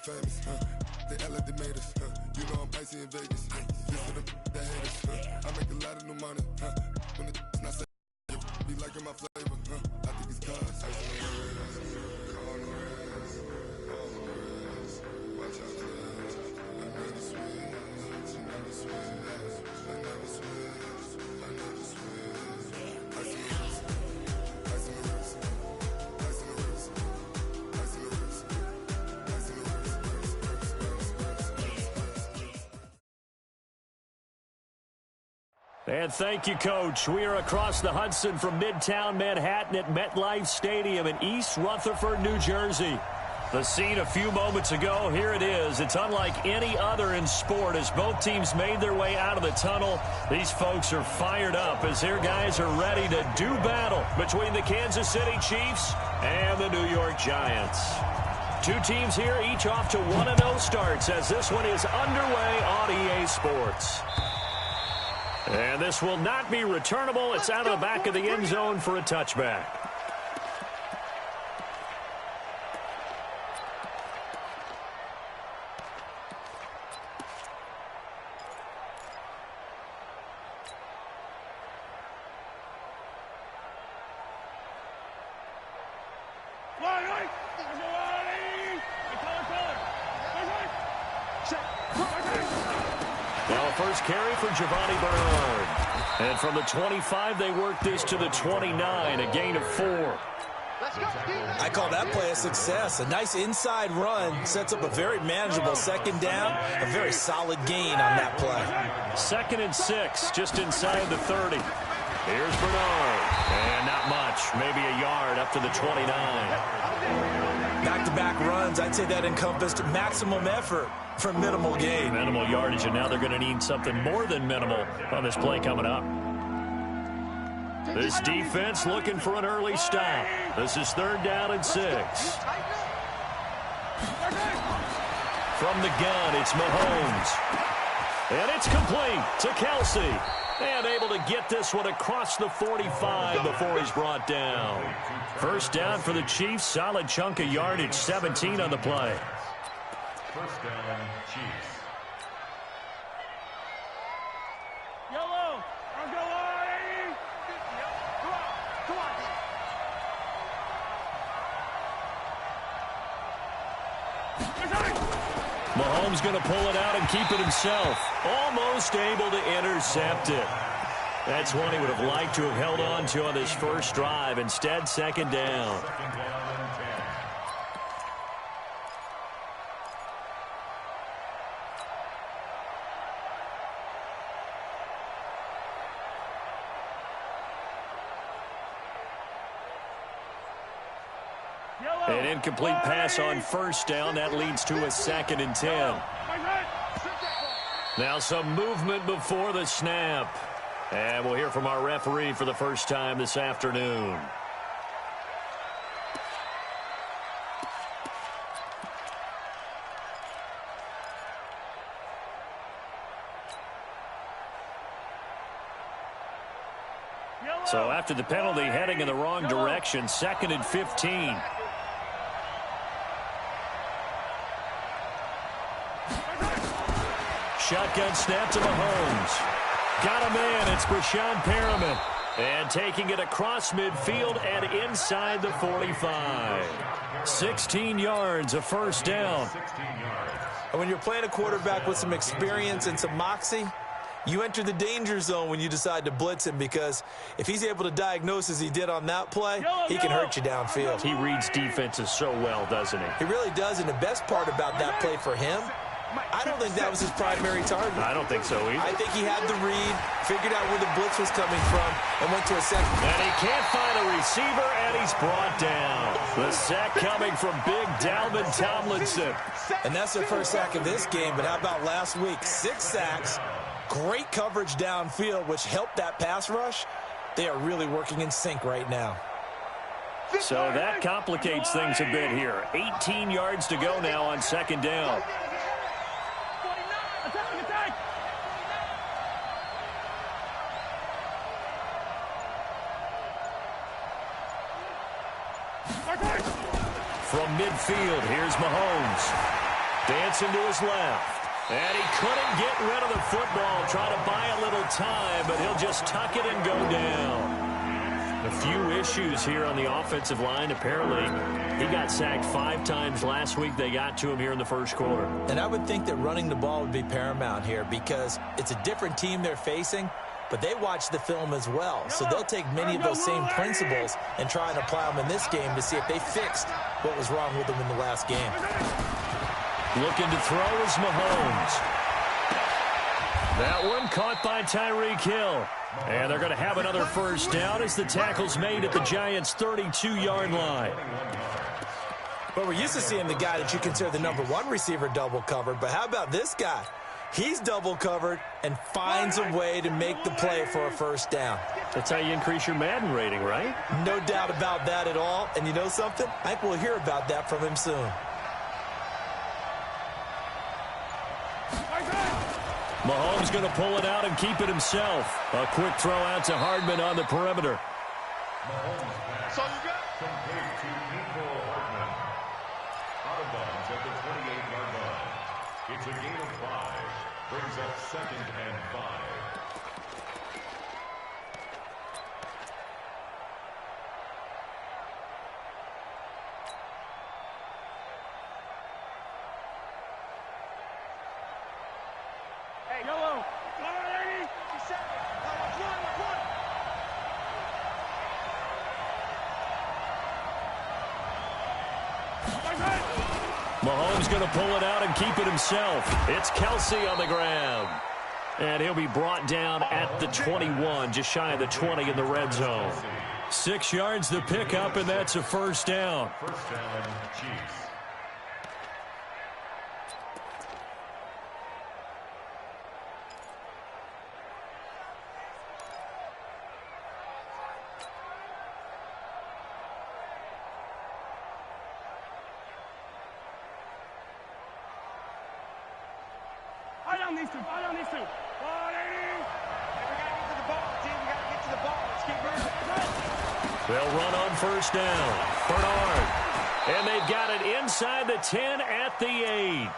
famous, they act like they made us, you know I'm icy in Vegas, this for them that haters, I make a lot of new money, when it's not safe, be liking my flavor, I think it's cause, ice on the wrist, on the wrist, on the wrist, watch out for this, another switch, another switch, another switch, another switch, ice on the wrist, ice on the wrist, ice on the wrist, ice on the wrist, ice on the wrist. And thank you, Coach. We are across the Hudson from Midtown Manhattan at MetLife Stadium in East Rutherford, New Jersey. The scene a few moments ago, here it is. It's unlike any other in sport as both teams made their way out of the tunnel. These folks are fired up as their guys are ready to do battle between the Kansas City Chiefs and the New York Giants. Two teams here, each off to 1-0 starts as this one is underway on EA Sports. And this will not be returnable. It's out of the back of the end zone for a touchback. Now first carry for Giovanni Bernard. And from the 25, they work this to the 29, a gain of 4. I call that play a success. A nice inside run sets up a very manageable second down, a very solid gain on that play. 2nd and 6, just inside the 30. Here's Bernard. And not much, maybe a yard up to the 29. Back-to-back runs, I'd say that encompassed maximum effort for minimal gain. Minimal yardage, and now they're going to need something more than minimal on this play coming up. This defense looking for an early stop. This is 3rd down and 6. From the gun, it's Mahomes. And it's complete to Kelsey. And able to get this one across the 45 before he's brought down. First down for the Chiefs. Solid chunk of yardage, 17 on the play. First down, Chiefs. Yellow, I'm going. Come on. Mahomes going to pull it out and keep it himself. Almost able to intercept it. That's one he would have liked to have held on to on this first drive. Instead, 2nd down. An incomplete pass on first down. That leads to a 2nd and 10. Now some movement before the snap. And we'll hear from our referee for the first time this afternoon. So after the penalty, heading in the wrong direction, 2nd and 15. Shotgun snap to Mahomes. Got a man. It's Brashon Perriman. And taking it across midfield and inside the 45. 16 yards, a first down. And when you're playing a quarterback with some experience and some moxie, you enter the danger zone when you decide to blitz him, because if he's able to diagnose as he did on that play, he can hurt you downfield. He reads defenses so well, doesn't he? He really does, and the best part about that play for him, I don't think that was his primary target. I don't think so either. I think he had the read, figured out where the blitz was coming from, and went to a second. And he can't find a receiver, and he's brought down. The sack coming from big Dalvin Tomlinson. And that's their first sack of this game, but how about last week? 6 sacks, great coverage downfield, which helped that pass rush. They are really working in sync right now. So that complicates things a bit here. 18 yards to go now on 2nd down. From midfield, here's Mahomes. Johnson to his left. And he couldn't get rid of the football. Try to buy a little time, but he'll just tuck it and go down. A few issues here on the offensive line. Apparently, he got sacked 5 times last week. They got to him here in the first quarter. And I would think that running the ball would be paramount here because it's a different team they're facing, but they watch the film as well. So they'll take many of those same principles and try and apply them in this game to see if they fixed what was wrong with them in the last game. Looking to throw is Mahomes. That one caught by Tyreek Hill. And they're going to have another first down as the tackle's made at the Giants' 32-yard line. But we're used to seeing the guy that you consider the #1 receiver double covered. But how about this guy? He's double covered and finds a way to make the play for a first down. That's how you increase your Madden rating, right? No doubt about that at all. And you know something? I think we'll hear about that from him soon. Mahomes going to pull it out and keep it himself. A quick throw out to Hardman on the perimeter. So you got complete to Nico Hardman. Out of bounds at the 28-yard line. It's a gain of 5. Brings up 2nd and 5. Yellow. Mahomes going to pull it out and keep it himself. It's Kelsey on the ground. And he'll be brought down at the 21, just shy of the 20 in the red zone. 6 yards to pick up, and that's a first down. First down, Chiefs. I don't need to. 180. We got to get to the ball, team. We got to get to the ball. Let's keep moving. They'll run on first down. Bernard. And they've got it inside the 10 at the 8.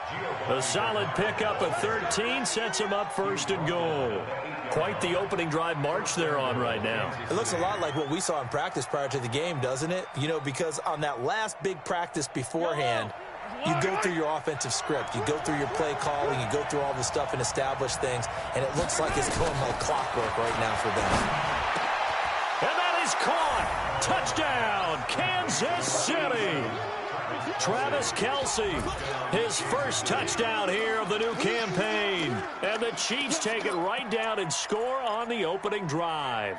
A solid pickup of 13 sets them up first and goal. Quite the opening drive march they're on right now. It looks a lot like what we saw in practice prior to the game, doesn't it? You know, because on that last big practice beforehand, you go through your offensive script. You go through your play calling. You go through all the stuff and establish things. And it looks like it's going like clockwork right now for them. And that is caught. Touchdown, Kansas City. Travis Kelce, his first touchdown here of the new campaign. And the Chiefs take it right down and score on the opening drive.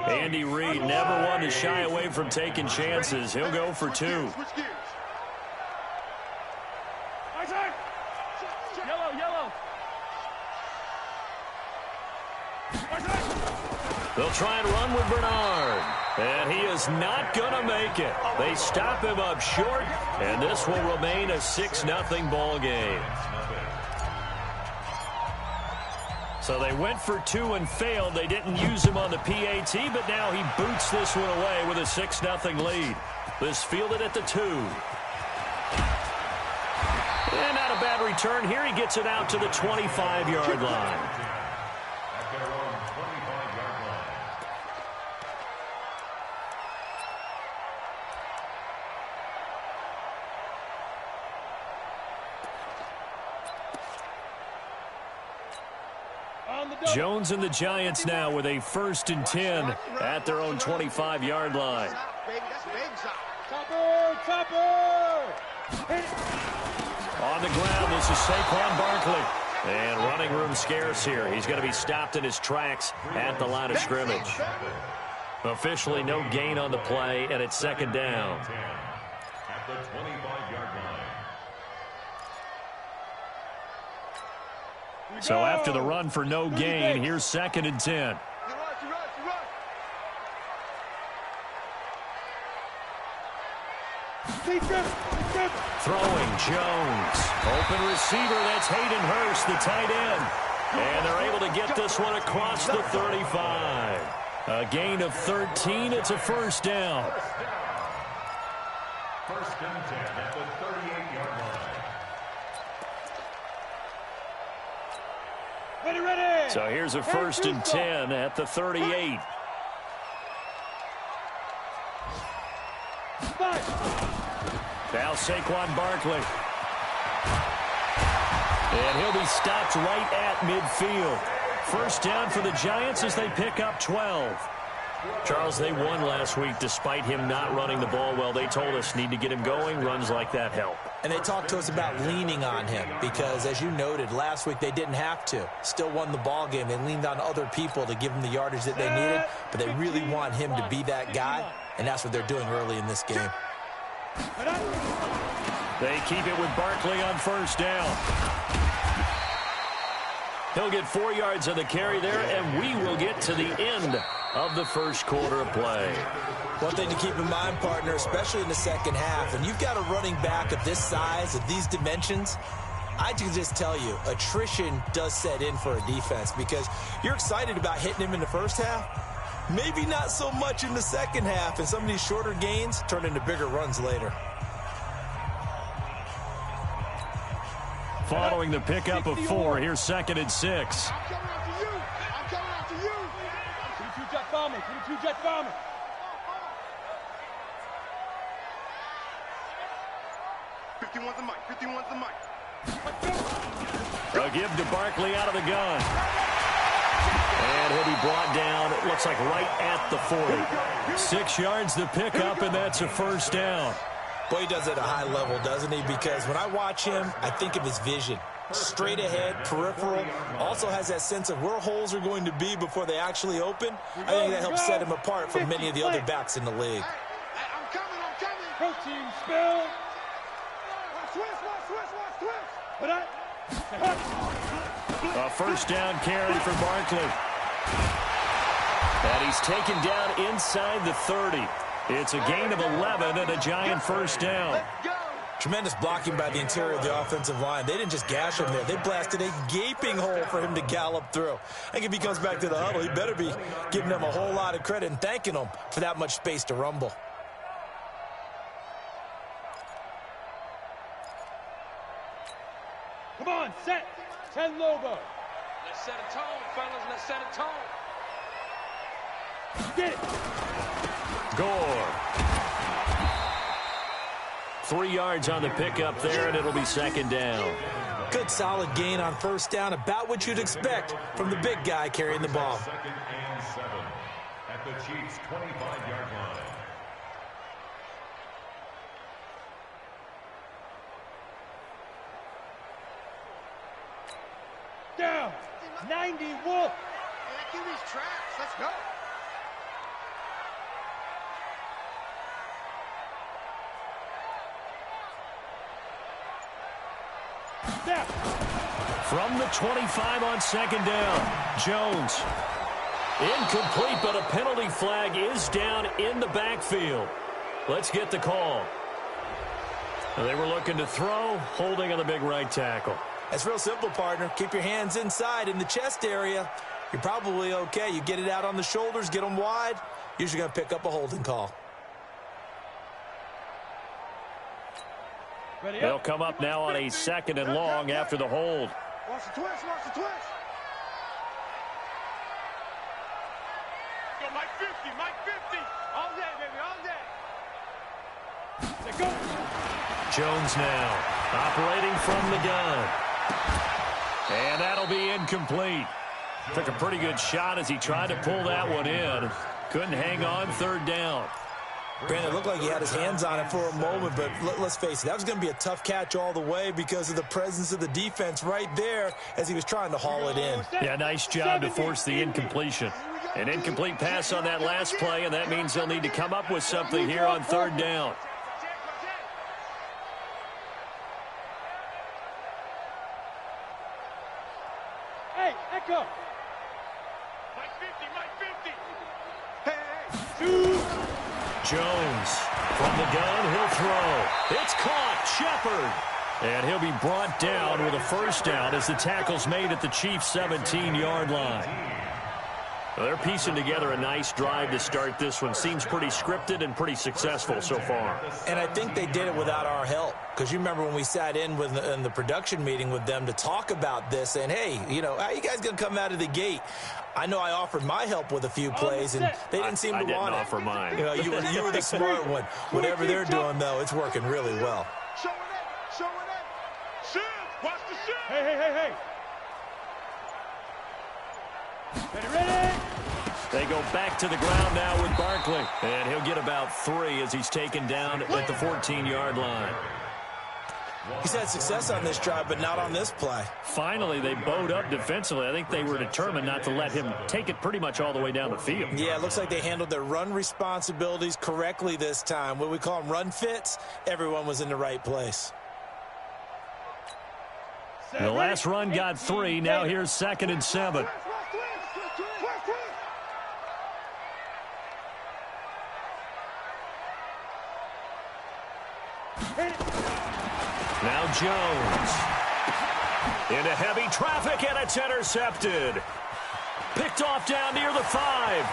Andy Reid never one to shy away from taking chances. He'll go for 2. Yellow. They'll try and run with Bernard. And he is not going to make it. They stop him up short, and this will remain a 6-0 ball game. So they went for 2 and failed. They didn't use him on the PAT, but now he boots this one away with a 6-0 lead. This fielded at the 2. And not a bad return here. He gets it out to the 25-yard line. At their own 25-yard line. Jones and the Giants now with a 1st and 10 at their own 25-yard line. On the ground, this is Saquon Barkley. And running room scarce here. He's going to be stopped in his tracks at the line of scrimmage. Officially no gain on the play, and it's 2nd down. At the 25-yard line. So after the run for no gain, here's 2nd and 10. Throwing, Jones. Open receiver, that's Hayden Hurst, the tight end. And they're able to get this one across the 35. A gain of 13. It's a first down. First and 10 at the 38-yard line. Ready. So here's a first and 10 at the 38. Now Saquon Barkley. And he'll be stopped right at midfield. First down for the Giants as they pick up 12. Charles, they won last week despite him not running the ball well. They told us need to get him going. Runs like that help. And they talked to us about leaning on him because, as you noted, last week they didn't have to. Still won the ball game. They leaned on other people to give them the yardage that they needed, but they really want him to be that guy, and that's what they're doing early in this game. They keep it with Barkley on first down. He'll get 4 yards on the carry there, and we will get to the end of the first quarter of play. One thing to keep in mind, partner, especially in the second half, and you've got a running back of this size, of these dimensions, I can just tell you, attrition does set in for a defense because you're excited about hitting him in the first half, maybe not so much in the second half, and some of these shorter gains turn into bigger runs later. Following the pickup of 4, here's second and 6. I'm coming after you. I'm coming after you. Can you two jet farmer? Can you two jet farmer? A give to Barkley out of the gun. And he'll be brought down, it looks like right at the 40. 6 yards the pickup, and that's a first down. Boy, he does it at a high level, doesn't he? Because when I watch him, I think of his vision. Straight ahead, peripheral, also has that sense of where holes are going to be before they actually open. I think that helps set him apart from many of the other backs in the league. I'm coming. Protein spill. A first down carry for Barkley. And he's taken down inside the 30. It's a gain of 11 and a Giant first down. Tremendous blocking by the interior of the offensive line. They didn't just gash him there. They blasted a gaping hole for him to gallop through. I think if he comes back to the huddle, he better be giving them a whole lot of credit and thanking them for that much space to rumble. Come on, set. 10 Lobo. Let's set a tone, fellas. Let's set a tone. Get it. Gore. 3 yards on the pickup there, and it'll be second down. Good solid gain on first down, about what you'd expect from the big guy carrying the ball. Second and 7 at the Chiefs' 25-yard line. Down. 90 Wolf. Give these traps. Let's go. From the 25 on second down, Jones. Incomplete, but a penalty flag is down in the backfield. Let's get the call. They were looking to throw, holding on the big right tackle. That's real simple, partner. Keep your hands inside in the chest area. You're probably okay. You get it out on the shoulders, get them wide. Usually going to pick up a holding call. They'll come up now on a second and long after the hold. Watch the twist, watch the twist. Go, Mike 50, Mike 50. All day, baby, all day. Let's go. Jones now operating from the gun. And that'll be incomplete. Took a pretty good shot as he tried to pull that one in. Couldn't hang on third down. Brandon, it looked like he had his hands on it for a moment, but let's face it, that was going to be a tough catch all the way because of the presence of the defense right there as he was trying to haul it in. Yeah, nice job to force the incompletion. An incomplete pass on that last play, and that means they'll need to come up with something here on third down. Hey, Echo. Mike 50, Mike 50. Hey. Jones from the gun, he'll throw. It's caught Shepard. And he'll be brought down with a first down as the tackle's made at the Chiefs' 17-yard line. Well, they're piecing together a nice drive to start this one. Seems pretty scripted and pretty successful so far. And I think they did it without our help. Because you remember when we sat in the production meeting with them to talk about this, and hey, you know, how you guys going to come out of the gate? I know I offered my help with a few plays, and they didn't seem to want it. I didn't offer mine. You know, you were the smart one. Whatever they're doing, though, it's working really well. Showing it. Shoot. Watch the shoot. Hey. Ready. They go back to the ground now with Barkley. And he'll get about 3 as he's taken down at the 14-yard line. He's had success on this drive, but not on this play. Finally, they bowed up defensively. I think they were determined not to let him take it pretty much all the way down the field. Yeah, it looks like they handled their run responsibilities correctly this time. What we call them run fits, everyone was in the right place. The last run got 3. Now here's 2nd and 7. Now Jones. Into heavy traffic, and it's intercepted. Picked off down near the 5.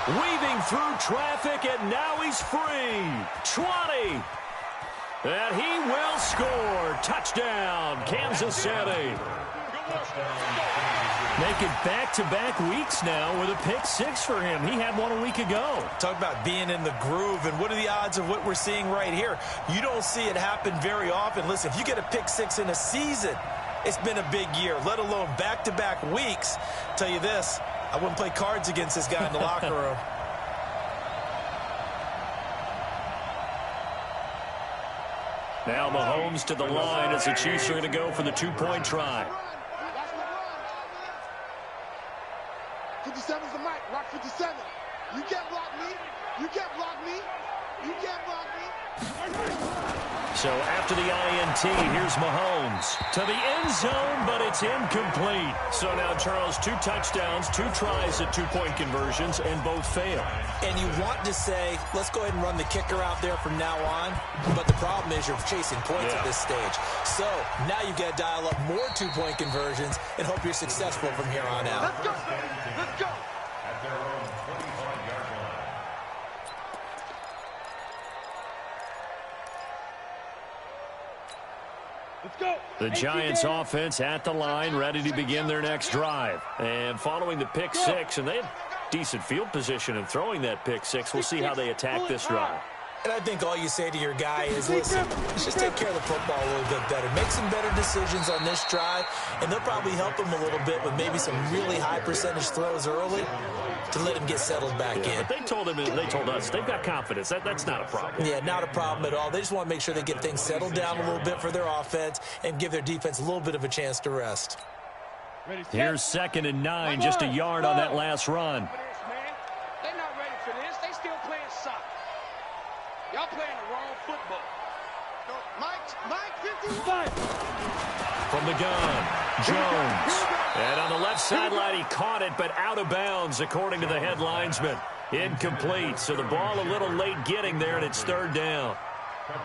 Weaving through traffic, and now he's free. 20. And he will score. Touchdown, Kansas City. Make it back-to-back weeks now with a pick 6 for him. He had one a week ago. Talk about being in the groove, and what are the odds of what we're seeing right here? You don't see it happen very often. Listen, if you get a pick 6 in a season, it's been a big year, let alone back-to-back weeks. I'll tell you this, I wouldn't play cards against this guy in the locker room. Now Mahomes to the line as the Chiefs are going to go for the 2-point try. 57's the mic. Rock 57. You can't block me. You can't block me. You can't block me. So after the INT, here's Mahomes to the end zone, but it's incomplete. So now, Charles, 2 touchdowns, 2 tries at 2-point conversions, and both fail. And you want to say, let's go ahead and run the kicker out there from now on, but the problem is you're chasing points at this stage. So now you've got to dial up more 2-point conversions and hope you're successful from here on out. Let's go. Let's go. At their own 25-yard line. Let's go. The Giants offense at the line, ready to begin their next drive. And following the pick 6, and they have decent field position in throwing that pick 6. We'll see how they attack this drive. And I think all you say to your guy is, listen, just take care of the football a little bit better. Make some better decisions on this drive, and they'll probably help him a little bit with maybe some really high percentage throws early to let him get settled back in. But they told us they've got confidence. That's not a problem. Yeah, not a problem at all. They just want to make sure they get things settled down a little bit for their offense and give their defense a little bit of a chance to rest. Here's 2nd and 9, just a yard on that last run. They're not ready for this. They still playing soccer. Y'all playing the wrong football. No, Mike 51. From the gun, Jones. And on the left sideline, he caught it, but out of bounds, according to the head linesman. Incomplete, so the ball a little late getting there, and it's 3rd down.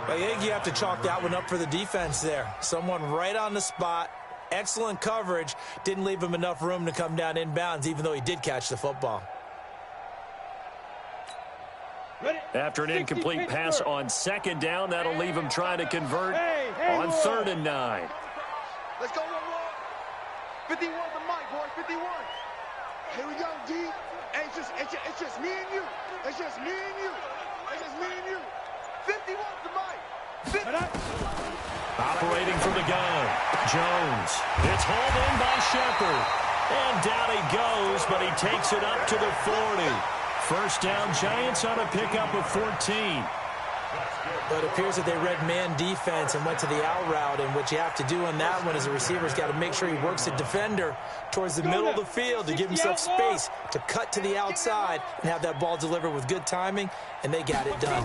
I think you have to chalk that one up for the defense there. Someone right on the spot. Excellent coverage. Didn't leave him enough room to come down inbounds, even though he did catch the football. After an incomplete pass on 2nd down, that'll leave him trying to convert on 3rd and 9. Let's go, 51 the mic, boy, 51. Here we go, D. Hey, it's just me and you. It's just me and you. It's just me and you. 51 the mic. Operating from the gun, Jones. It's hauled in by Shepard. And down he goes, but he takes it up to the 40. First down, Giants on a pickup of 14. But it appears that they read man defense and went to the out route, and what you have to do on that one is a receiver's got to make sure he works the defender towards the middle of the field to give himself space to cut to the outside and have that ball delivered with good timing, and they got it done.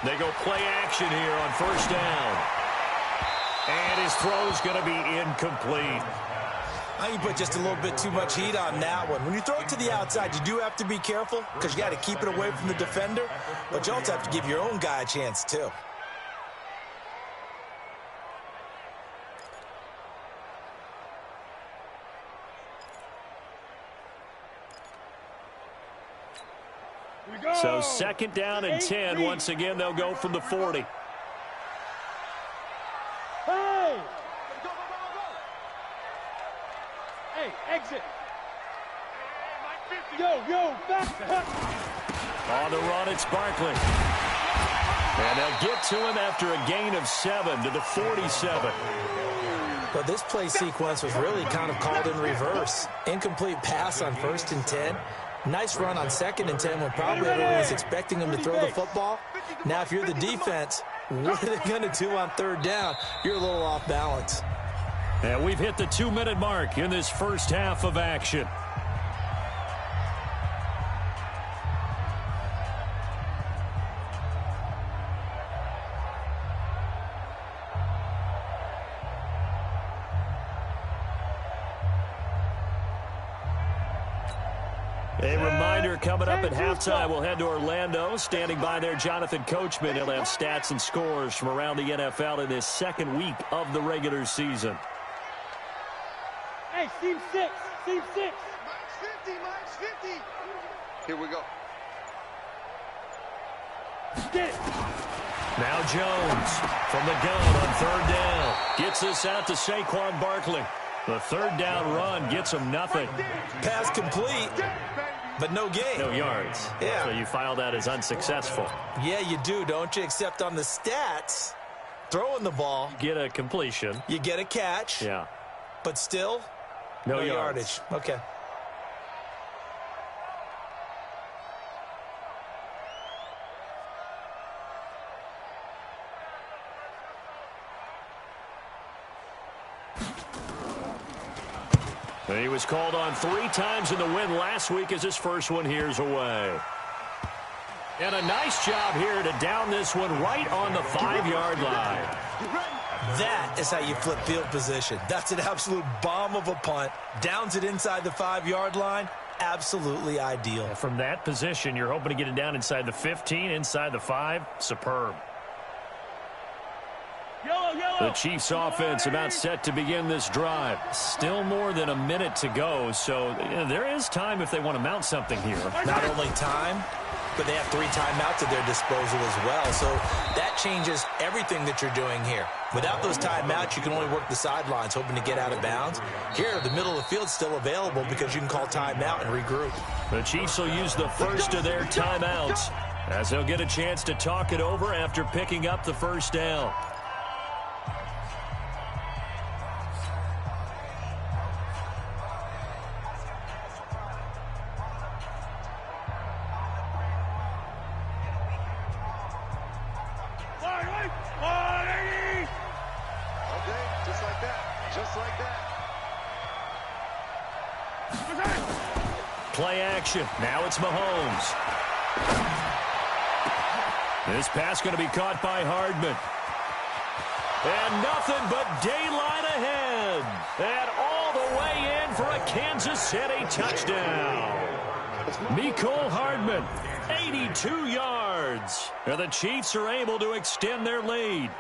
They go play action here on 1st down. And his throw's going to be incomplete. I think you put just a little bit too much heat on that one. When you throw it to the outside, you do have to be careful because you got to keep it away from the defender, but you also have to give your own guy a chance too. So 2nd down and 10. Once again, they'll go from the 40. Hey! Hey, exit! Yo, back! On the run, it's Barkley. And they'll get to him after a gain of 7 to the 47. But this play sequence was really kind of called in reverse. Incomplete pass on 1st and 10. Nice run on 2nd and 10 when probably everyone was expecting him to throw the football. Now, if you're the defense, what are they going to do on 3rd down? You're a little off balance. And we've hit the 2-minute mark in this first half of action. A reminder coming up at halftime, we'll head to Orlando. Standing by there, Jonathan Coachman. He'll have stats and scores from around the NFL in this 2nd week of the regular season. Hey, team 6. Max 50. Here we go. Get it. Now Jones from the gun on 3rd down. Gets this out to Saquon Barkley. The 3rd down run gets him nothing. Pass complete, but no gain. No yards. Yeah. So you file that as unsuccessful. Yeah, you do, don't you? Except on the stats, throwing the ball, Get a completion. you get a catch, Yeah. but still No no yardage. yardage. Okay. He was called on 3 times in the win last week as his first one here's away. And a nice job here to down this one right on the 5-yard line. That is how you flip field position. That's an absolute bomb of a punt. Downs it inside the 5-yard line. Absolutely ideal. From that position, you're hoping to get it down inside the 15, inside the 5. Superb. The Chiefs offense about set to begin this drive. Still more than a minute to go, so there is time if they want to mount something here. Not only time, but they have 3 timeouts at their disposal as well. So that changes everything that you're doing here. Without those timeouts, you can only work the sidelines, hoping to get out of bounds. Here, the middle of the field's still available because you can call timeout and regroup. The Chiefs will use the first of their timeouts as they'll get a chance to talk it over after picking up the 1st down. Play action. Now it's Mahomes. This pass going to be caught by Hardman. And nothing but daylight ahead. And all the way in for a Kansas City touchdown. Mecole Hardman, 82 yards. And the Chiefs are able to extend their lead.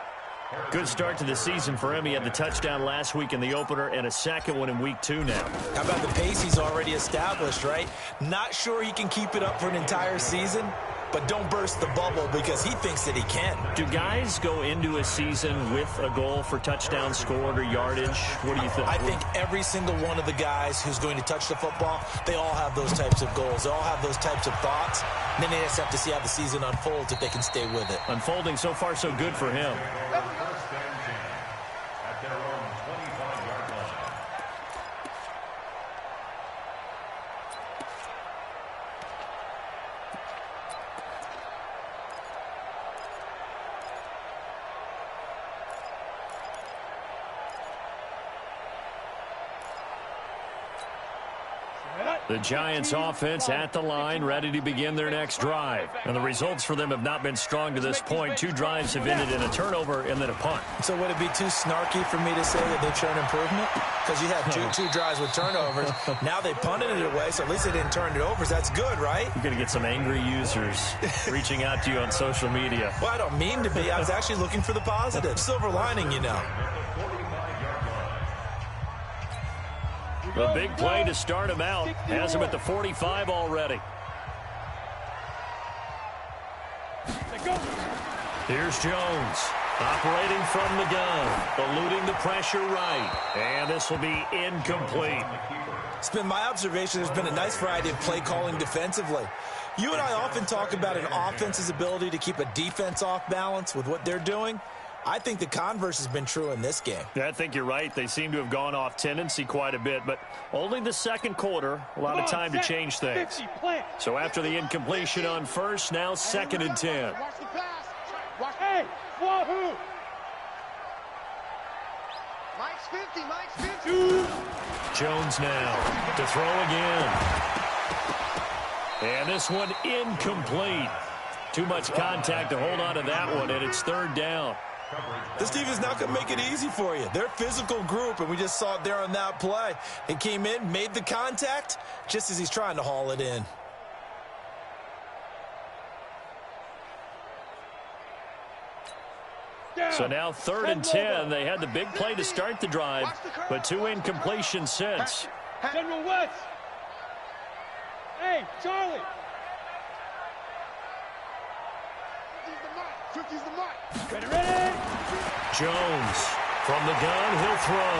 Good start to the season for him. He had the touchdown last week in the opener and a 2nd one in week 2 now. How about the pace he's already established, right? Not sure he can keep it up for an entire season, but don't burst the bubble because he thinks that he can. Do guys go into a season with a goal for touchdowns scored or yardage? What do you think? I think every single one of the guys who's going to touch the football, they all have those types of goals. They all have those types of thoughts. And then they just have to see how the season unfolds if they can stay with it. Unfolding so far so good for him. First and 10 at their own 25-yard line. The Giants offense at the line, ready to begin their next drive. And the results for them have not been strong to this point. 2 drives have ended in a turnover and then a punt. So would it be too snarky for me to say that they've shown improvement? Because you had two drives with turnovers. Now they punted it away, so at least they didn't turn it over. So that's good, right? You're going to get some angry users reaching out to you on social media. Well, I don't mean to be. I was actually looking for the positive. Silver lining, you know. The big play to start him out has him at the 45 already. Here's Jones operating from the gun, eluding the pressure right, and this will be incomplete. It's been my observation there's been a nice variety of play calling defensively. You and I often talk about an offense's ability to keep a defense off balance with what they're doing. I think the converse has been true in this game. Yeah, I think you're right. They seem to have gone off tendency quite a bit, but only the second quarter, a lot of time to change things. So after the incompletion on first, now 2nd and 10. Watch the pass. Hey, wahoo! Mike's 50, Mike's 50. Jones now to throw again. And this one incomplete. Too much contact to hold on to that one, and it's 3rd down. This defense is not going to make it easy for you. They're a physical group, and we just saw it there on that play. He came in, made the contact, just as he's trying to haul it in. So now 3rd and 10. They had the big play to start the drive, but 2 incompletions since. General West. Hey, Charlie. 50's the mark. Ready. Jones from the gun, he'll throw.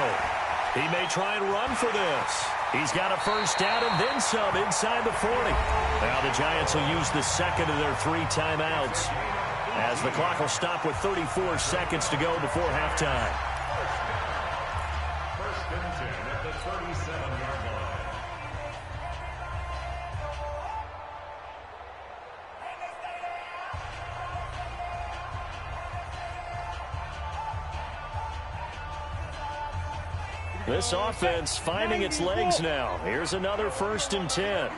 He may try and run for this. He's got a 1st down and then some inside the 40. Now the Giants will use the 2nd of their 3 timeouts, as the clock will stop with 34 seconds to go before halftime. 1st and 10 at the 37-yard line. This offense finding its legs now. Here's another 1st and 10.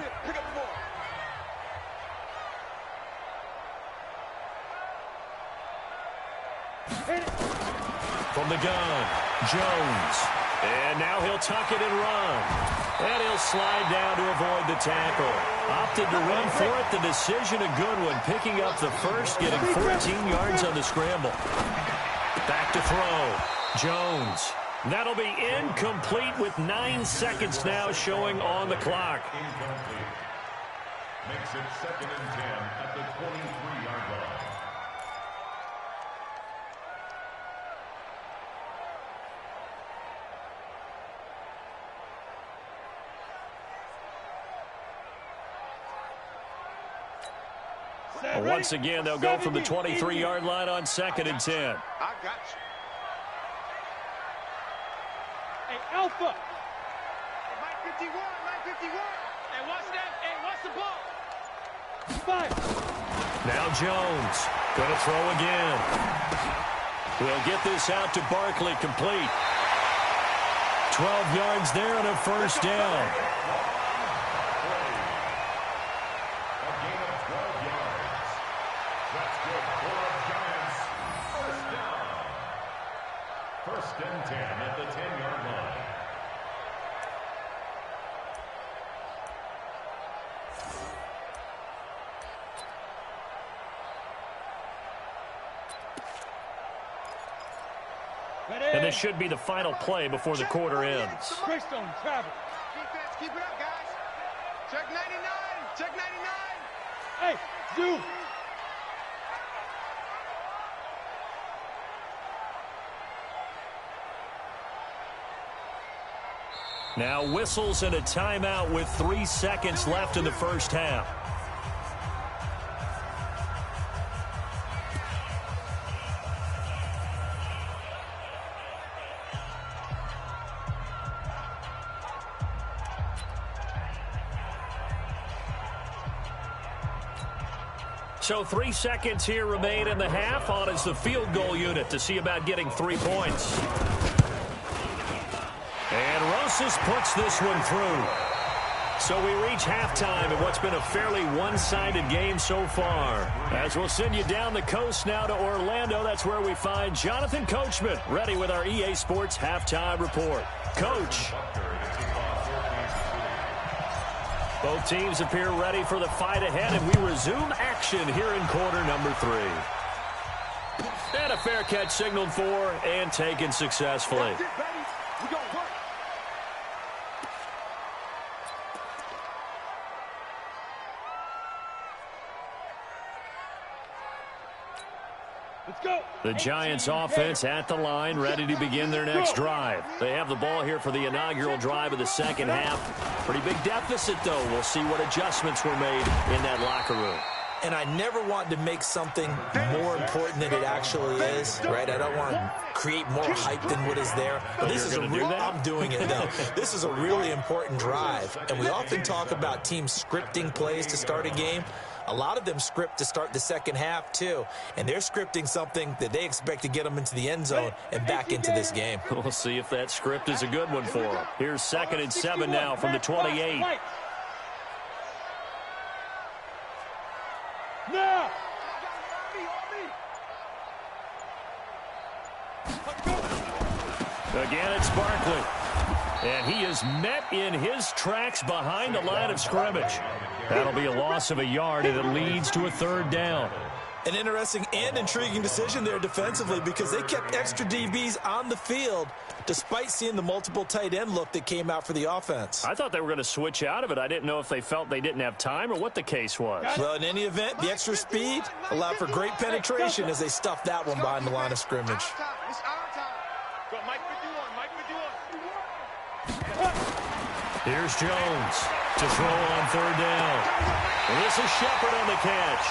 From the gun, Jones. And now he'll tuck it and run. And he'll slide down to avoid the tackle. Opted to run for it. The decision a good one. Picking up the 1st, getting 14 yards on the scramble. Back to throw. Jones. That'll be incomplete with 9 seconds now showing on the clock. Incomplete. Makes it 2nd and 10 at the 23-yard line. Well, once again, they'll go from the 23-yard line on 2nd and 10. I got you. Hey, Alpha. Hey, Mike 51, Mike 51. Hey, watch that. Hey, watch the ball. 5. Now Jones going to throw again. We'll get this out to Barkley, complete. 12 yards there and a 1st down. First and 10 at the 10-yard line. And this should be the final play before the quarter ends. Greystone travel. Defense, keep it up, guys. Check 99. Check 99. Hey, dude. Now whistles and a timeout with 3 seconds left in the 1st half. So 3 seconds here remain in the half. On is the field goal unit to see about getting 3 points. And Rosas puts this one through. So we reach halftime in what's been a fairly one-sided game so far. As we'll send you down the coast now to Orlando, that's where we find Jonathan Coachman, ready with our EA Sports halftime report. Coach. Both teams appear ready for the fight ahead, and we resume action here in quarter number 3. And a fair catch signaled for and taken successfully. The Giants offense at the line, ready to begin their next drive. They have the ball here for the inaugural drive of the second half. Pretty big deficit, though. We'll see what adjustments were made in that locker room. And I never want to make something more important than it actually is, right? I don't want to create more hype than what is there. But this is I'm doing it, though. This is a really important drive. And we often talk about teams scripting plays to start a game. A lot of them script to start the second half, too. And they're scripting something that they expect to get them into the end zone and back into this game. We'll see if that script is a good one for them. Here's 2nd and 7 now from the 28. Now! Again, it's Barkley. And he is met in his tracks behind the line of scrimmage. That'll be a loss of a yard, and it leads to a 3rd down. An interesting and intriguing decision there defensively because they kept extra DBs on the field despite seeing the multiple tight end look that came out for the offense. I thought they were going to switch out of it. I didn't know if they felt they didn't have time or what the case was. Well, in any event, the extra speed allowed for great penetration as they stuffed that one behind the line of scrimmage. Go, Mike 51, Mike 51. Here's Jones to throw on 3rd down. And this is Shepard on the catch.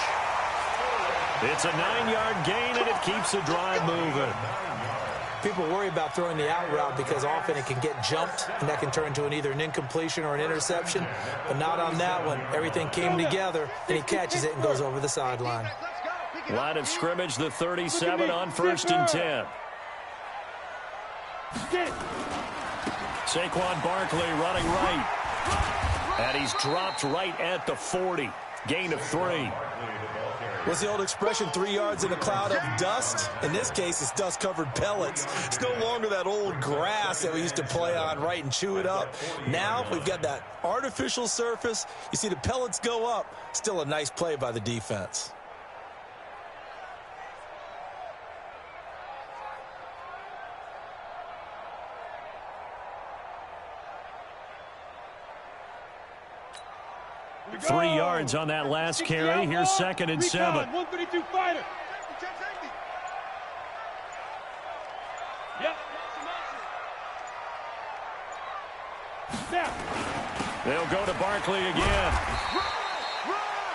It's a 9-yard gain, and it keeps the drive moving. People worry about throwing the out route because often it can get jumped, and that can turn into either an incompletion or an interception. But not on that one. Everything came together, and he catches it and goes over the sideline. Line of scrimmage, the 37 on 1st and 10. Saquon Barkley running right. And he's dropped right at the 40. Gain of 3. What's the old expression, 3 yards in a cloud of dust? In this case, it's dust-covered pellets. It's no longer that old grass that we used to play on, right, and chew it up. Now we've got that artificial surface. You see the pellets go up. Still a nice play by the defense. We go. 3 yards on that last carry. Here's 2nd and 7. 132 fighter. Yep. Snap. They'll go to Barkley again.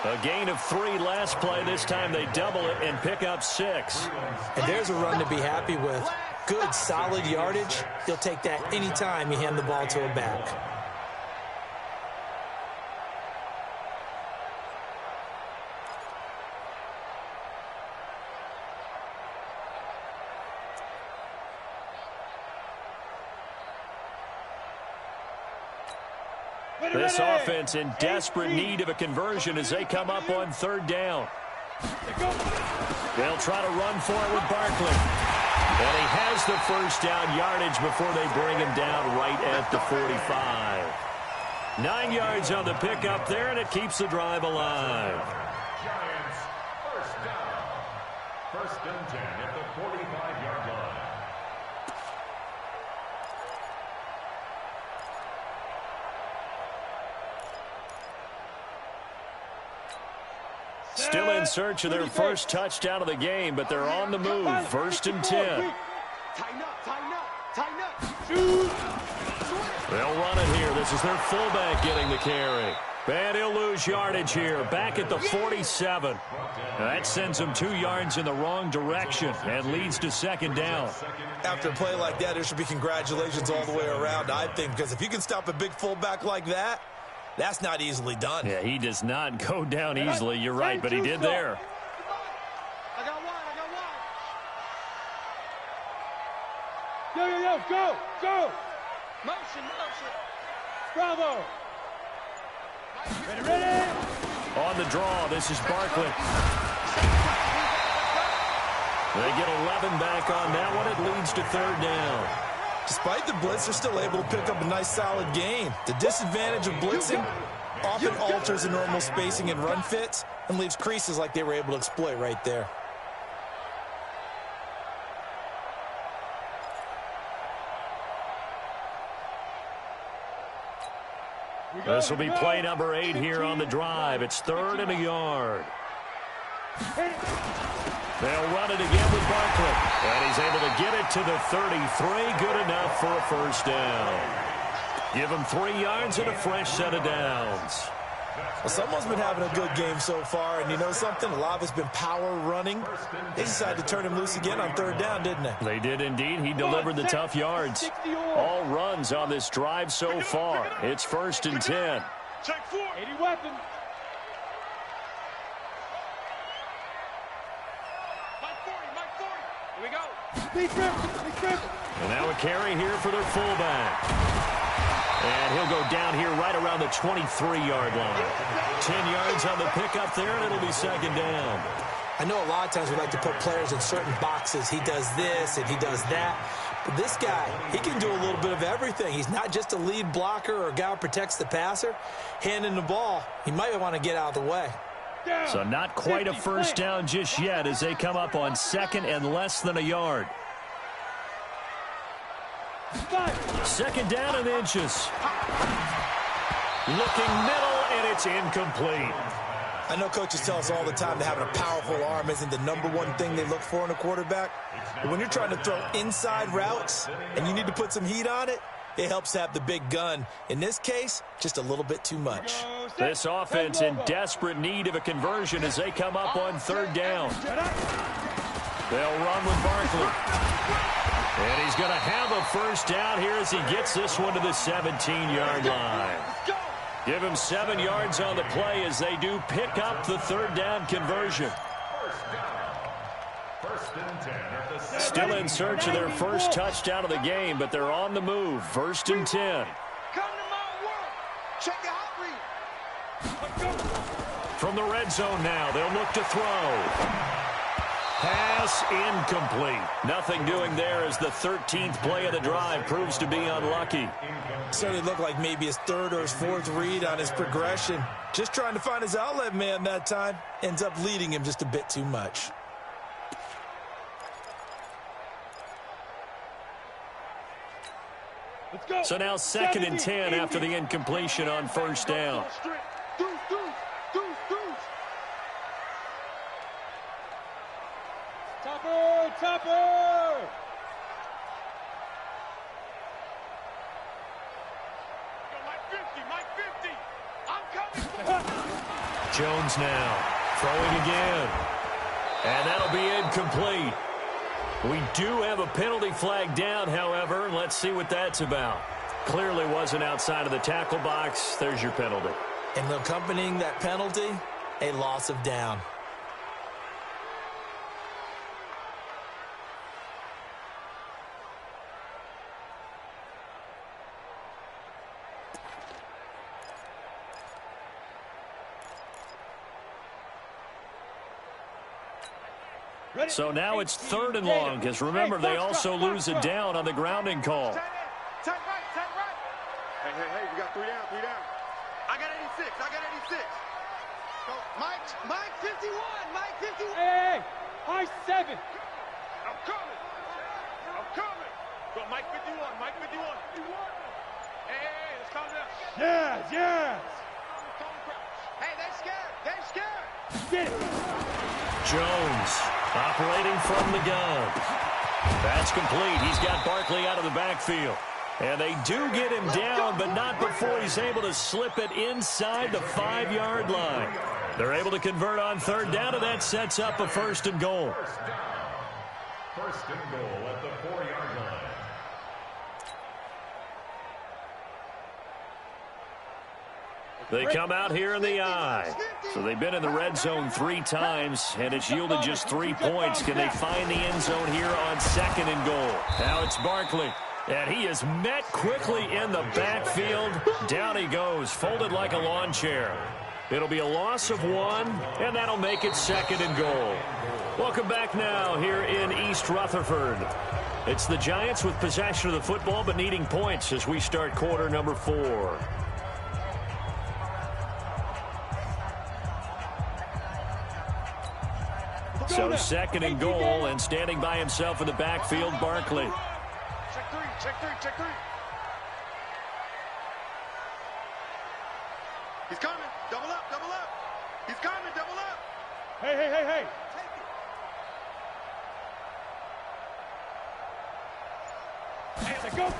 A gain of 3 last play. This time they double it and pick up 6. And there's a run to be happy with. Good, solid yardage. He'll take that anytime you hand the ball to a back. This offense in desperate need of a conversion as they come up on 3rd down. They'll try to run for it with Barkley. And he has the 1st down yardage before they bring him down right at the 45. 9 yards on the pickup there, and it keeps the drive alive. Giants, 1st down. 1st and 10 at the 45-yard line. Still in search of their first touchdown of the game, but they're on the move. 1st and 10. Tighten up, tighten up, tighten up. Shoot. They'll run it here. This is their fullback getting the carry. And he'll lose yardage here. Back at the 47. That sends him 2 yards in the wrong direction and leads to 2nd down. After a play like that, there should be congratulations all the way around, I think, because if you can stop a big fullback like that, that's not easily done. Yeah, he does not go down easily. You're right, but he did there. I got one, Yo, yo, yo, go, go. I got one. Motion, motion. Bravo. Ready. On the draw, this is Barkley. They get 11 back on that one. It leads to third down. Despite the blitz, they're still able to pick up a nice, solid gain. The disadvantage of blitzing often alters the normal spacing and run fits and leaves creases like they were able to exploit right there. This will be play number 8 here on the drive. It's 3rd and a yard. They'll run it again with Barkley. And he's able to get it to the 33. Good enough for a first down. Give him 3 yards and a fresh set of downs. Well, someone's been having a good game so far, and you know something? A lot of it's been power running. They decided to turn him loose again on 3rd down, didn't they? They did indeed. He delivered the tough yards. All runs on this drive so far. It's 1st and 10. Check 4. 80 weapon. Mike 40. Here we go. Big grip. And now a carry here for their fullback. And he'll go down here right around the 23-yard line. 10 yards on the pickup there, and it'll be 2nd down. I know a lot of times we like to put players in certain boxes. He does this and he does that. But this guy, he can do a little bit of everything. He's not just a lead blocker or a guy who protects the passer. Handing the ball, he might want to get out of the way. So not quite a first down just yet as they come up on 2nd and less than a yard. 2nd down and inches. Looking middle, and it's incomplete. I know coaches tell us all the time that having a powerful arm isn't the #1 thing they look for in a quarterback. But when you're trying to throw inside routes and you need to put some heat on it, it helps to have the big gun. In this case, just a little bit too much. This offense in desperate need of a conversion as they come up on 3rd down. They'll run with Barkley. And he's going to have a first down here as he gets this one to the 17-yard line. Give him 7 yards on the play as they do pick up the 3rd down conversion. Still in search of their first touchdown of the game, but they're on the move. 1st and 10. Come to my work. Check your hot read. From the red zone now, they'll look to throw. Pass incomplete. Nothing doing there as the 13th play of the drive proves to be unlucky. Certainly looked like maybe his 3rd or his 4th read on his progression. Just trying to find his outlet man that time. Ends up leading him just a bit too much. Let's go. So now 2nd and 10 after the incompletion on 1st down. Deuce. Topper. Mike 50. I'm coming. Jones now throwing again. And that'll be incomplete. We do have a penalty flag down, however. Let's see what that's about. Clearly wasn't outside of the tackle box. There's your penalty. And accompanying that penalty, a loss of down. So now it's 3rd and long, because remember, they also lose a down on the grounding call. Tight right. Hey, we got 3 down. I got 86. So, Mike 51. Hey, high 7. I'm coming. Go, Mike 51. Hey, let's calm down. Yes. Hey, they're scared. Get it. Jones operating from the gun. That's complete. He's got Barkley out of the backfield. And they do get him down, but not before he's able to slip it inside the 5-yard line. They're able to convert on 3rd down, and that sets up a 1st and goal. First and goal at the 4-yard line. They come out here in the eye. So they've been in the red zone 3 times, and it's yielded just 3 points. Can they find the end zone here on 2nd and goal? Now it's Barkley. And he is met quickly in the backfield. Down he goes, folded like a lawn chair. It'll be a loss of 1, and that'll make it 2nd and goal. Welcome back now here in East Rutherford. It's the Giants with possession of the football, but needing points as we start quarter number 4. So 2nd and goal, and standing by himself in the backfield, Barkley. Check three, check three, check three. He's coming. Double up, double up. He's coming, double up. Hey, hey, hey, hey. Go.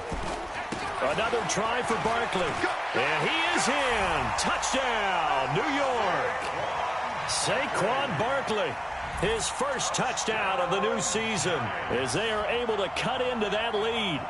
Another try for Barkley. And he is in. Touchdown, New York. Saquon Barkley, his first touchdown of the new season, as they are able to cut into that lead.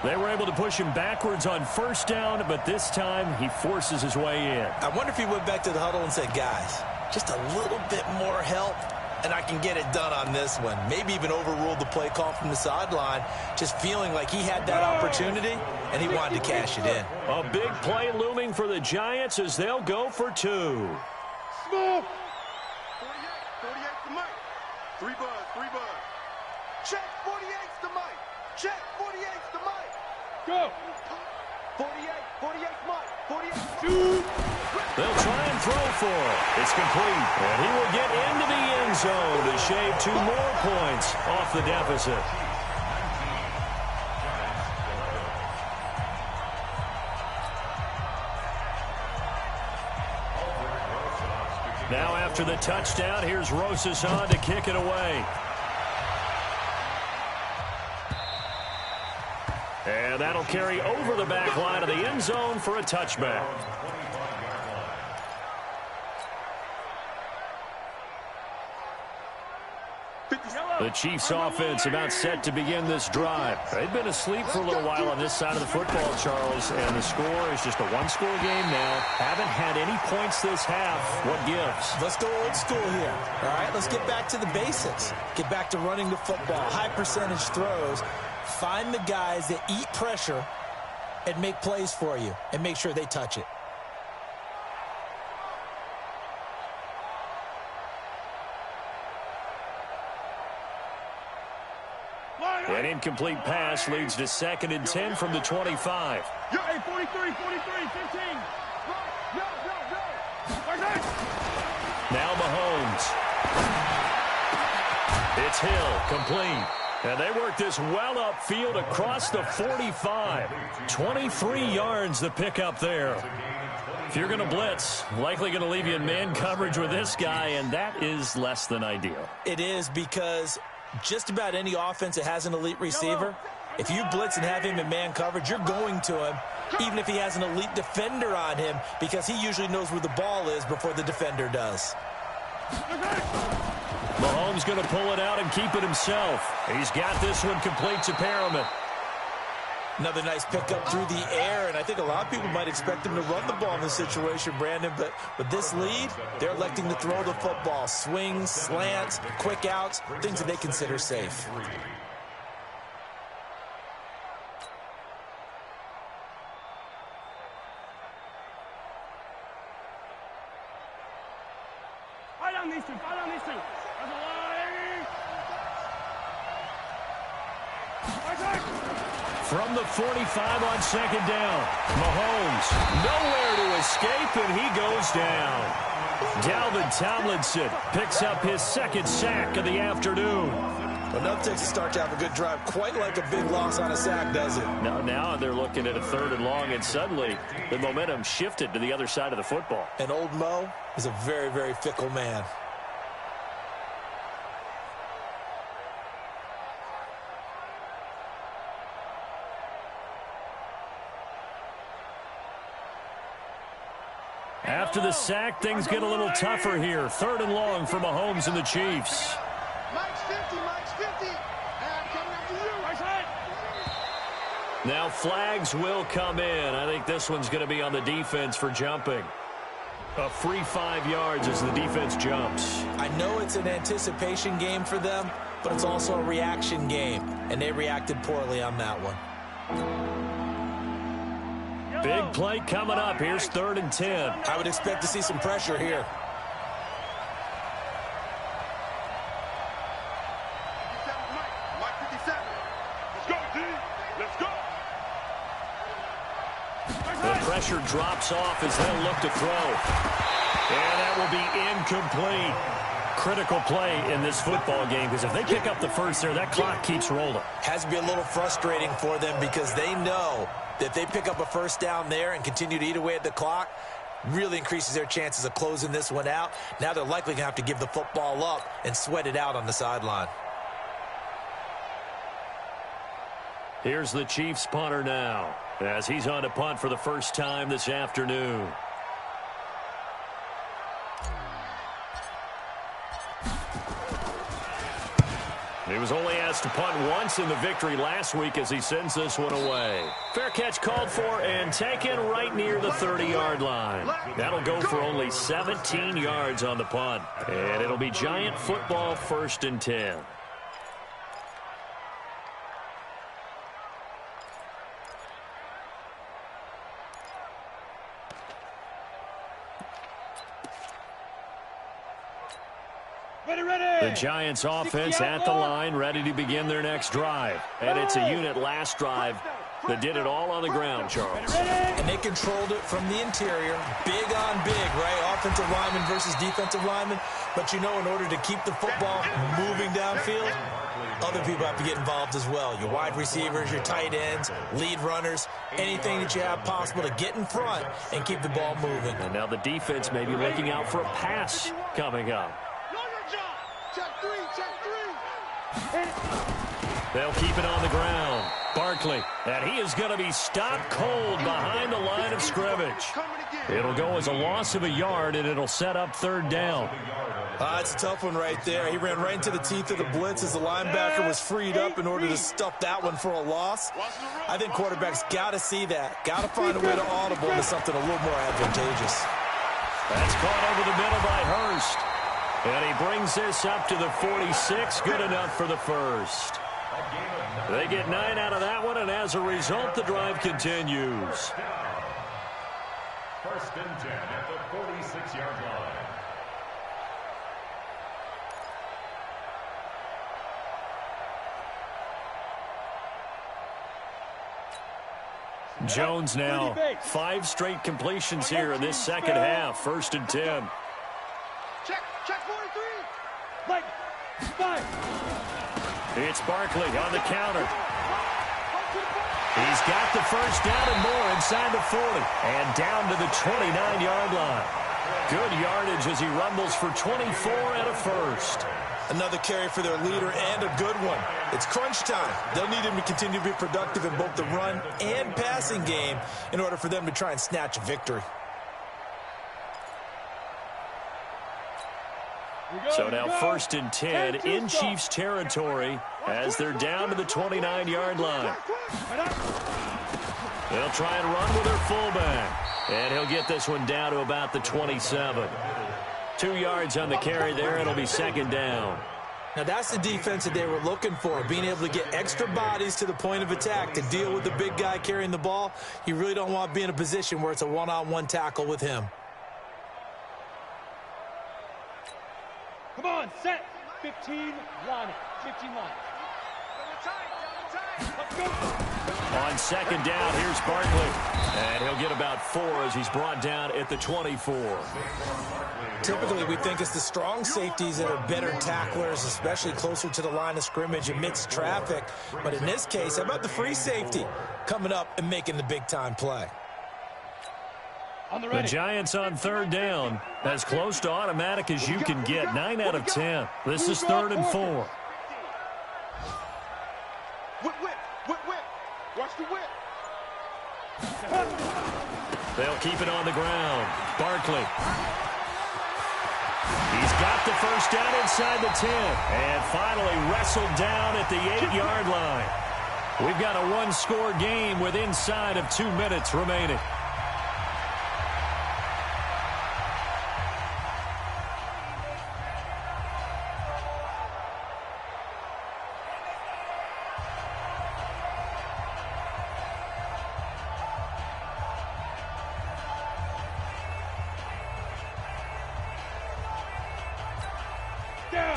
They were able to push him backwards on 1st down, but this time he forces his way in. I wonder if he went back to the huddle and said, guys, just a little bit more help, and I can get it done on this one. Maybe even overruled the play call from the sideline, just feeling like he had that opportunity, and he wanted to cash it in. A big play looming for the Giants as they'll go for 2. Small. 48 to Mike. 3 buzz. Check 48's to Mike. Check 48's to Mike. Go. 48 Mike. 48. Shoot. They'll try and throw for it. It's complete, and he will get into the end zone to shave 2 more points off the deficit. Now after the touchdown, here's Rosas on to kick it away. And that'll carry over the back line of the end zone for a touchback. The Chiefs offense about set to begin this drive. They've been asleep for a little while on this side of the football, Charles, and the score is just a 1-score game now. Haven't had any points this half. What gives? Let's go old school here. All right, let's get back to the basics. Get back to running the football, high percentage throws. Find the guys that eat pressure and make plays for you and make sure they touch it. An incomplete pass leads to 2nd and 10 from the 25. Hey, 43, 15. Now Mahomes. It's Hill, complete. And they work this well upfield across the 45. 23 yards the pickup there. If you're going to blitz, likely going to leave you in man coverage with this guy, and that is less than ideal. It is, because just about any offense that has an elite receiver, if you blitz and have him in man coverage, you're going to him, even if he has an elite defender on him, because he usually knows where the ball is before the defender does. Mahomes going to pull it out and keep it himself. He's got this one complete to Perriman. Another nice pickup through the air, and I think a lot of people might expect him to run the ball in this situation, Brandon, but with this lead, they're electing to throw the football. Swings, slants, quick outs, things that they consider safe. Fight on these two. That's a line. From the 45 on 2nd down, Mahomes nowhere to escape, and he goes down. Dalvin Tomlinson picks up his 2nd sack of the afternoon. Enough takes a start to have a good drive, quite like a big loss on a sack, does it? Now they're looking at a 3rd and long, and suddenly the momentum shifted to the other side of the football. And old Mo is a very, very fickle man. After the sack, things get a little tougher here. 3rd and long for Mahomes and the Chiefs. Mike's 50. And coming after you. Right side. Now flags will come in. I think this one's going to be on the defense for jumping. A free 5 yards as the defense jumps. I know it's an anticipation game for them, but it's also a reaction game, and they reacted poorly on that one. Big play coming up. Here's 3rd and 10. I would expect to see some pressure here. Mike 57. Let's go, D. Let's go. The pressure drops off as they'll look to throw. And that will be incomplete. Critical play in this football game, because if they pick up the first there, that clock keeps rolling. Has to be a little frustrating for them because they know that if they pick up a first down there and continue to eat away at the clock, really increases their chances of closing this one out. Now they're likely going to have to give the football up and sweat it out on the sideline. Here's the Chiefs punter now, as he's on to punt for the first time this afternoon. He was only asked to punt once in the victory last week as he sends this one away. Fair catch called for and taken right near the 30-yard line. That'll go for only 17 yards on the punt. And it'll be Giant football 1st and 10. The Giants offense at the line, ready to begin their next drive. And it's a unit last drive that did it all on the ground, Charles. And they controlled it from the interior. Big on big, right? Offensive lineman versus defensive lineman. But you know, in order to keep the football moving downfield, other people have to get involved as well. Your wide receivers, your tight ends, lead runners, anything that you have possible to get in front and keep the ball moving. And now the defense may be looking out for a pass coming up. They'll keep it on the ground. Barkley, and he is going to be stopped cold behind the line of scrimmage. It'll go as a loss of a yard, and it'll set up 3rd down. It's a tough one right there. He ran right into the teeth of the blitz as the linebacker was freed up in order to stuff that one for a loss. I think quarterbacks got to see that. Got to find a way to audible into something a little more advantageous. That's caught over the middle by Hurst. And he brings this up to the 46. Good enough for the first. They get 9 out of that one, and as a result, the drive continues. 1st and 10 at the 46-yard line. Jones now 5 straight completions here in this second half. 1st and 10. Check 43. Mike, 5. It's Barkley on the counter. He's got the first down and more inside the 40. And down to the 29-yard line. Good yardage as he rumbles for 24 and a first. Another carry for their leader and a good one. It's crunch time. They'll need him to continue to be productive in both the run and passing game in order for them to try and snatch a victory. So now 1st and 10 in Chiefs territory as they're down to the 29-yard line. They'll try and run with their fullback. And he'll get this one down to about the 27. 2 yards on the carry there. It'll be 2nd down. Now that's the defense that they were looking for, being able to get extra bodies to the point of attack to deal with the big guy carrying the ball. You really don't want to be in a position where it's a one-on-one tackle with him. Come on, set. 15, line it. 15 line. Let's go. On 2nd down, here's Barkley. And he'll get about 4 as he's brought down at the 24. Typically, we think it's the strong safeties that are better tacklers, especially closer to the line of scrimmage amidst traffic. But in this case, how about the free safety coming up and making the big-time play? The Giants on 3rd down, as close to automatic as you can get. 9 out of 10. This is 3rd and 4. Whip. Watch the whip. They'll keep it on the ground. Barkley. He's got the first down inside the 10. And finally wrestled down at the 8-yard line. We've got a one-score game with inside of 2 minutes remaining.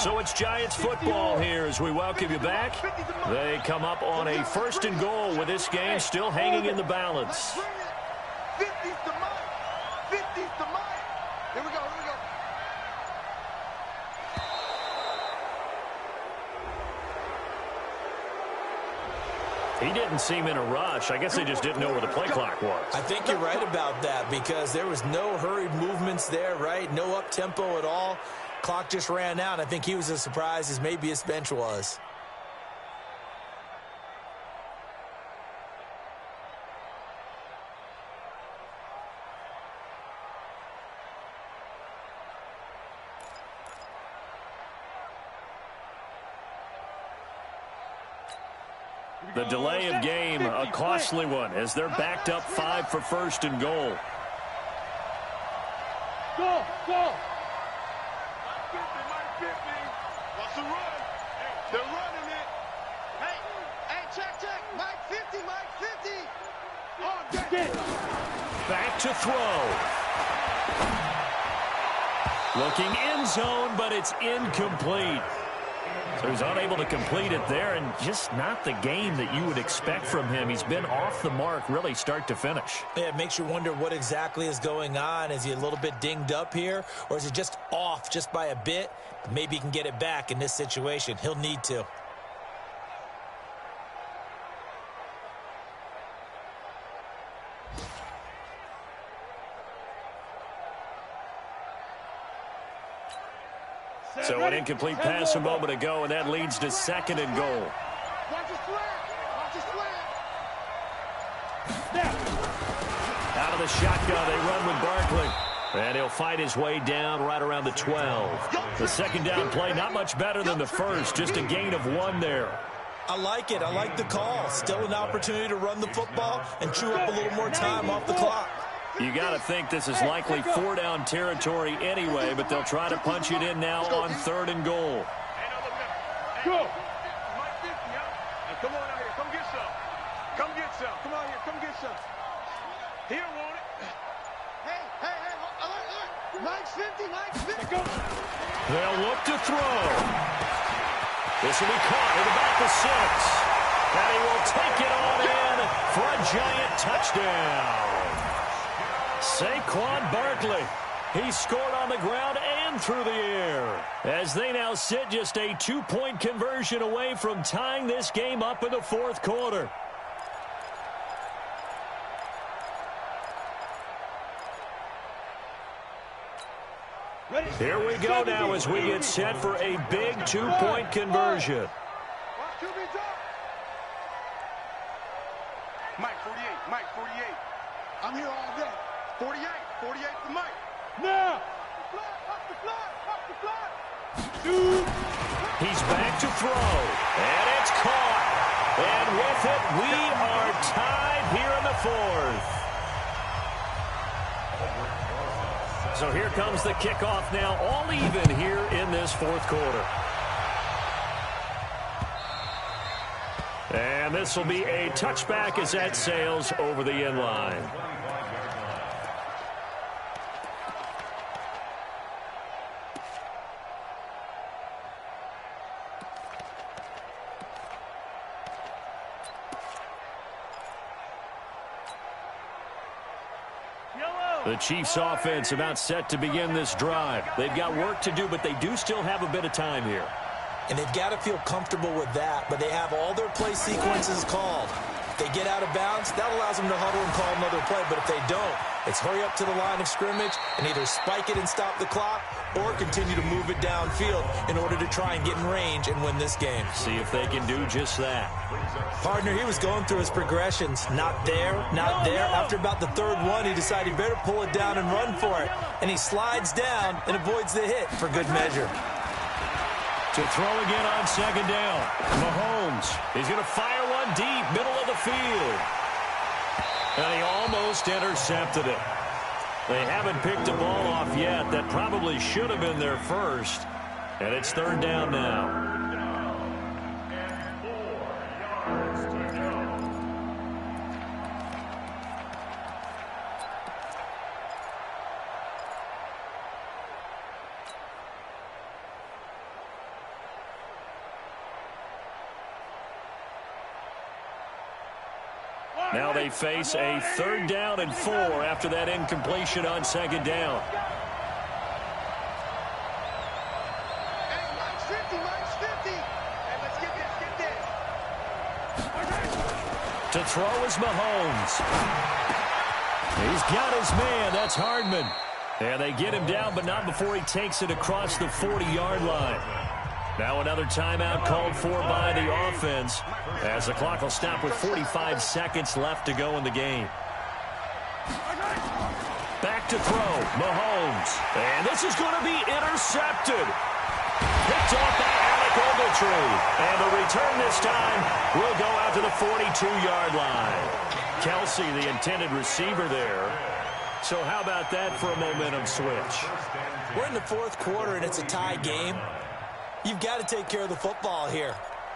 So it's Giants football here as we welcome you back. They come up on a 1st and goal with this game still hanging in the balance. 50's the mic. 50's the mic. Here we go. Here we go. He didn't seem in a rush. I guess they just didn't know where the play clock was. I think you're right about that because there was no hurried movements there, right? No up-tempo at all. Clock just ran out. I think he was as surprised as maybe his bench was. The delay of game, a costly one, as they're backed up 5 for 1st and goal. Go, go. What's the run? They're running it. Hey, check. Mike 50, Mike 50. Oh, Get. Back to throw. Looking end zone, but it's incomplete. So he's unable to complete it there, and just not the game that you would expect from him. He's been off the mark really start to finish. Yeah, it makes you wonder what exactly is going on. Is he a little bit dinged up here, or is it just off just by a bit? Maybe he can get it back in this situation. He'll need to. So an incomplete pass a moment ago, and that leads to 2nd and goal. Watch his flat. Watch his flat. Out of the shotgun, they run with Barkley. And he'll fight his way down right around the 12. The 2nd down play, not much better than the first, just a gain of 1 there. I like it. I like the call. Still an opportunity to run the football and chew up a little more time off the clock. You got to think this is likely 4-down territory anyway, but they'll try to punch it in now on 3rd and goal. Go. Mike 50, huh? Hey, come on out here. Come get some. Come get some. Come out here. Come get some. He don't want it. Hey. Mike 50, Mike 50. They'll look to throw. This will be caught at about the 6. And he will take it on in for a Giant touchdown. Saquon Barkley. He scored on the ground and through the air. As they now sit just a 2-point conversion away from tying this game up in the 4th quarter. Here we go now as we get set for a big 2-point conversion. Mike 48, Mike 48. I'm here all day. 48 for Mike. Now. Up the fly. He's back to throw, and it's caught. And with it, we are tied here in the 4th. So here comes the kickoff now, all even here in this 4th quarter. And this will be a touchback as that sails over the end line. The Chiefs offense about set to begin this drive. They've got work to do, but they do still have a bit of time here. And they've got to feel comfortable with that, but they have all their play sequences called. If they get out of bounds, that allows them to huddle and call another play, but if they don't, it's hurry up to the line of scrimmage and either spike it and stop the clock or continue to move it downfield in order to try and get in range and win this game. See if they can do just that. Partner, he was going through his progressions. Not there, not there. After about the 3rd one, he decided he better pull it down and run for it. And he slides down and avoids the hit for good measure. To throw again on 2nd down. Mahomes, he's going to fire one deep, middle of the field. And he almost intercepted it. They haven't picked a ball off yet. That probably should have been their first. And it's 3rd down now. Now they face a 3rd down and 4 after that incompletion on 2nd down. To throw is Mahomes. He's got his man. That's Hardman. And they get him down, but not before he takes it across the 40-yard line. Now another timeout called for by the offense as the clock will stop with 45 seconds left to go in the game. Back to throw, Mahomes. And this is going to be intercepted. Picked off by Alec Ogletree. And the return this time will go out to the 42-yard line. Kelsey, the intended receiver there. So how about that for a momentum switch? We're in the 4th quarter, and it's a tie game. You've got to take care of the football here.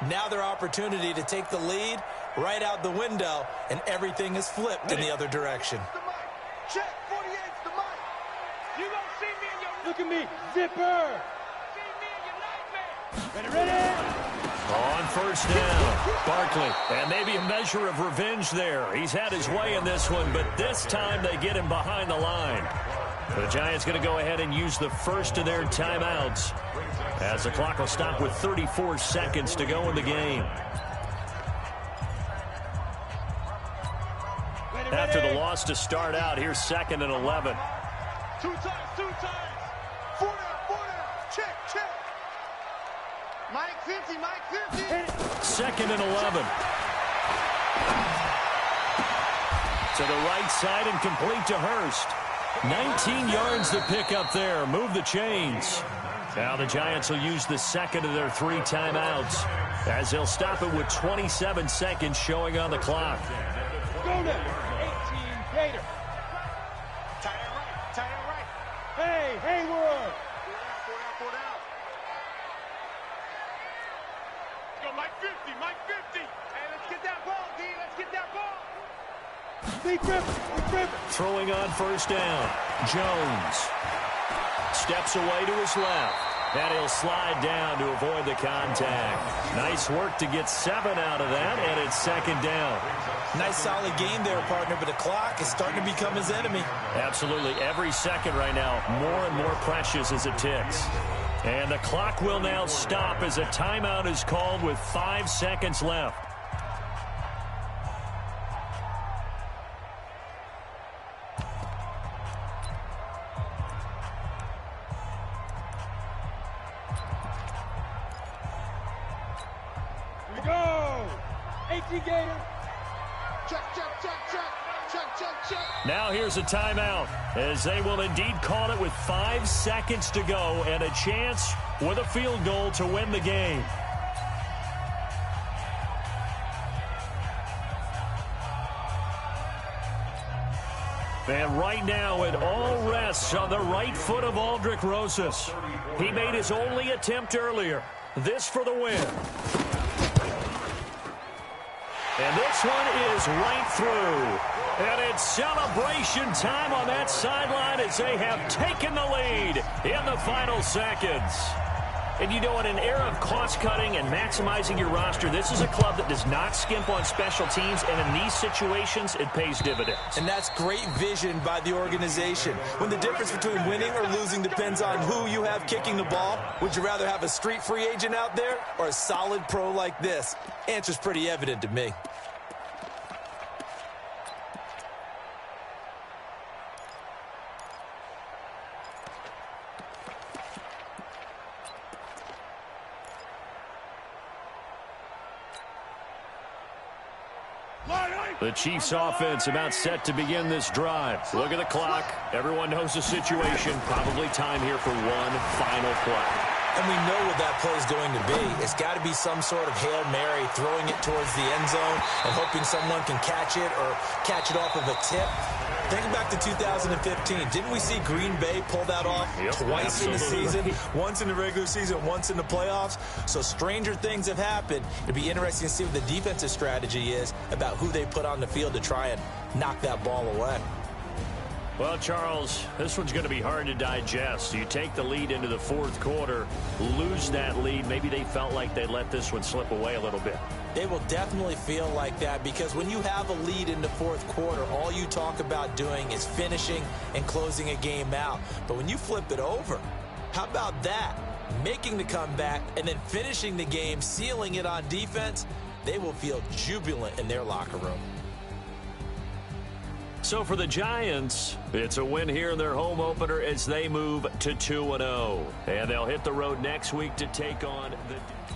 Now their opportunity to take the lead right out the window, and everything is flipped in the other direction. Check, 48's the mic. You gonna see me in your... Look at me, zipper. See me in your nightmare. Ready? On 1st down, Barkley. And maybe a measure of revenge there. He's had his way in this one, but this time they get him behind the line. The Giants going to go ahead and use the first of their timeouts as the clock will stop with 34 seconds to go in the game. After the loss to start out, here's 2nd and 11. Two times. 4 down. Check. Mike 50. 2nd and 11. To the right side and complete to Hurst. 19 yards to pick up there. Move the chains. Now the Giants will use the 2nd of their 3 timeouts as they'll stop it with 27 seconds showing on the clock. Go now. 18, Gator. Tight end right. Hey, Hayward. 4 down. Yo, Mike 50. Hey, let's get that ball, D. Let's get that ball. Big Griffin. Throwing on 1st down. Jones steps away to his left. And he'll slide down to avoid the contact. Nice work to get 7 out of that, and it's 2nd down. Nice solid game there, partner, but the clock is starting to become his enemy. Absolutely. Every second right now, more and more precious as it ticks. And the clock will now stop as a timeout is called with 5 seconds left. Here we go. 18, Gator. Check. Now here's a timeout as they will indeed call it with 5 seconds to go and a chance with a field goal to win the game. And right now it all rests on the right foot of Aldrick Rosas. He made his only attempt earlier. This for the win. And this one is right through. And it's celebration time on that sideline as they have taken the lead in the final seconds. And you know, in an era of cost-cutting and maximizing your roster, this is a club that does not skimp on special teams, and in these situations, it pays dividends. And that's great vision by the organization. When the difference between winning or losing depends on who you have kicking the ball, would you rather have a street free agent out there or a solid pro like this? Answer's pretty evident to me. The Chiefs offense about set to begin this drive. Look at the clock. Everyone knows the situation. Probably time here for one final play. And we know what that play is going to be. It's got to be some sort of Hail Mary, throwing it towards the end zone and hoping someone can catch it or catch it off of a tip. Thinking back to 2015, didn't we see Green Bay pull that off twice in the season? Once in the regular season, once in the playoffs. So stranger things have happened. It'd be interesting to see what the defensive strategy is about who they put on the field to try and knock that ball away. Well, Charles, this one's going to be hard to digest. You take the lead into the fourth quarter, lose that lead. Maybe they felt like they let this one slip away a little bit. They will definitely feel like that because when you have a lead in the fourth quarter, all you talk about doing is finishing and closing a game out. But when you flip it over, how about that? Making the comeback and then finishing the game, sealing it on defense, they will feel jubilant in their locker room. So for the Giants, it's a win here in their home opener as they move to 2-0. And they'll hit the road next week to take on the...